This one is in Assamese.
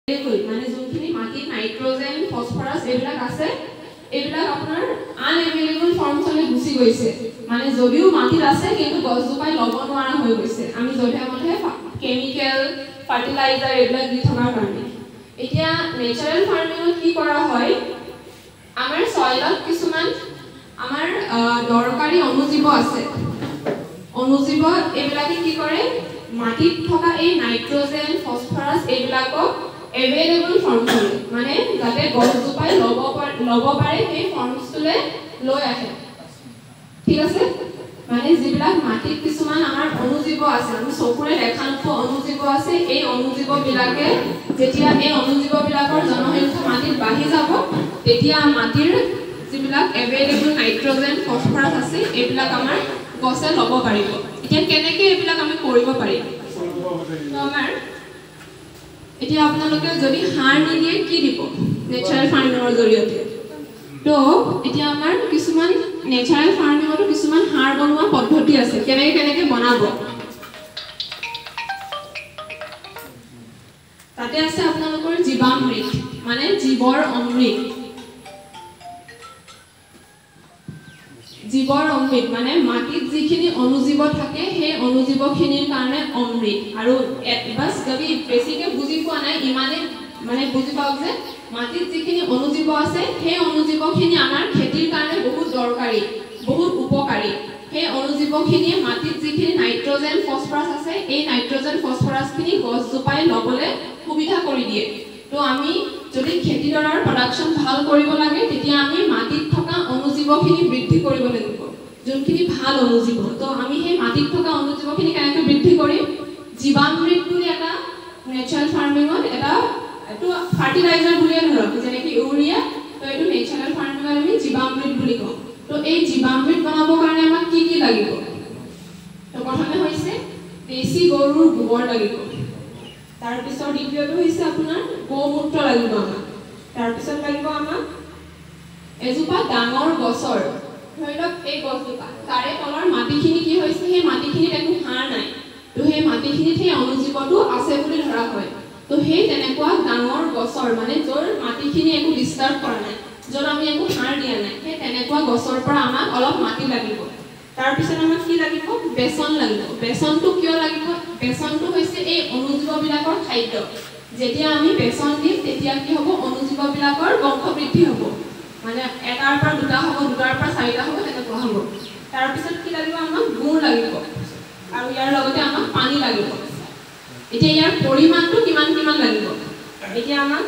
মানে যোনখিনি মাটিত নাইট্ৰজেন ফসফৰাছ এইবিলাক আছে এইবিলাক আপোনাৰ আনএভেইলেবল ফৰ্মছলৈ গুচি গৈছে মানে যদিও মাটিত আছে কিন্তু গছজোপাই ল'ব নোৱাৰা হৈ গৈছে আমি যধে মধে কেমিক্যাল ফাৰ্টিলাইজাৰ এইবিলাক দি থকাৰ কাৰণে এতিয়া নেচাৰেল ফাৰ্মিঙত কি কৰা হয় আমাৰ সয়েলত কিছুমান আমাৰ দৰকাৰী অনুজীৱ আছে অনুজীৱ এইবিলাকে কি কৰে মাটিত থকা এই নাইট্ৰজেন ফসফৰাছ এইবিলাকক এভেইলেবল ফৰ্মছ মানে যাতে গছজোপাই ল'ব পাৰে সেই ফৰ্মছটোলে লৈ আহে ঠিক আছে মানে যিবিলাক মাটিত কিছুমান আমাৰ অনুজীৱ আছে আমি চকুৰে দেখা নোপোৱা অনুজীৱ আছে এই অনুজীৱবিলাকে যেতিয়া এই অনুজীৱবিলাকৰ জনসংখ্যা মাটিত বাঢ়ি যাব তেতিয়া মাটিৰ যিবিলাক এভেইলেবল নাইট্ৰজেন ফসফৰাছ আছে এইবিলাক আমাৰ গছে ল'ব পাৰিব এতিয়া কেনেকৈ এইবিলাক আমি কৰিব পাৰিম আমাৰ এতিয়া আপোনালোকে যদি সাৰ নিদিয়ে কি দিব নেচাৰেল ফাৰ্মিঙৰ জৰিয়তে তো এতিয়া আমাৰ কিছুমান নেচাৰেল ফাৰ্মিঙতো কিছুমান সাৰ বনোৱা পদ্ধতি আছে কেনেকৈ বনাব তাতে আছে আপোনালোকৰ জীৱামৃত মানে জীৱৰ অমৃত জীৱৰ অমৃত মানে মাটিত যিখিনি অনুজীৱ থাকে সেই অনুজীৱখিনিৰ কাৰণে অমৃত আৰু বাস যদি বেছিকে বুজি পোৱা নাই ইমানে মানে বুজি পাওক যে মাটিত যিখিনি অনুজীৱ আছে সেই অনুজীৱখিনি আমাৰ খেতিৰ কাৰণে বহুত দৰকাৰী বহুত উপকাৰী সেই অনুজীৱখিনিয়ে মাটিত যিখিনি নাইট্ৰজেন ফসফৰাছ আছে এই নাইট্ৰজেন ফসফৰাছখিনি গছজোপাই ল'বলৈ সুবিধা কৰি দিয়ে তো আমি যদি খেতিডৰাৰ প্ৰডাকশ্যন ভাল কৰিব লাগে তেতিয়া আমি মাটিত থকা অনুজীৱখিনি বৃদ্ধি কৰিব লাগিব যোনখিনি ভাল অনুজীৱ তো আমি সেই মাটিত থকা অনুজীৱখিনি কেনেকৈ বৃদ্ধি কৰিম জীৱামৃত বুলি এটা নেচাৰেল ফাৰ্মিঙত এটা এইটো ফাৰ্টিলাইজাৰ বুলিয়ে ধৰক যেনেকৈ ইউৰিয়া তো এইটো নেচাৰেল ফাৰ্মিঙত আমি জীৱামৃত বুলি কওঁ তো এই জীৱামৃত বনাবৰ কাৰণে আমাক কি লাগিব তো প্ৰথমে হৈছে দেশী গৰুৰ গোবৰ লাগিব তাৰপিছত দ্বিতীয়টো হৈছে আপোনাৰ গোমূত্ৰ লাগিব আমাক তাৰপিছত লাগিব আমাক এজোপা ডাঙৰ গছৰ ধৰি লওক এই গছজোপা তাৰে তলৰ মাটিখিনি কি হৈছে সেই মাটিখিনিত একো সাৰ নাই তো সেই মাটিখিনিত সেই অনুজীৱটো আছে বুলি ধৰা হয় তো সেই তেনেকুৱা ডাঙৰ গছৰ মানে য'ৰ মাটিখিনি একো ডিষ্টাৰ্ব কৰা নাই য'ত আমি একো সাৰ দিয়া নাই সেই তেনেকুৱা গছৰ পৰা আমাক অলপ মাটি লাগিব তাৰপিছত আমাক কি লাগিব বেচন লাগিব বেচনটো কিয় লাগিব বেচনটো হৈছে এই অনুজীৱবিলাকৰ খাদ্য যেতিয়া আমি বেচন দিম তেতিয়া কি হ'ব অনুজীৱবিলাকৰ বংশবৃদ্ধি হ'ব মানে এটাৰ পৰা দুটা হ'ব দুটাৰ পৰা চাৰিটা হ'ব তেনেকুৱা হ'ব তাৰপিছত কি লাগিব আমাক গুড় লাগিব আৰু ইয়াৰ লগতে আমাক পানী লাগিব এতিয়া ইয়াৰ পৰিমাণটো কিমান লাগিব এতিয়া আমাক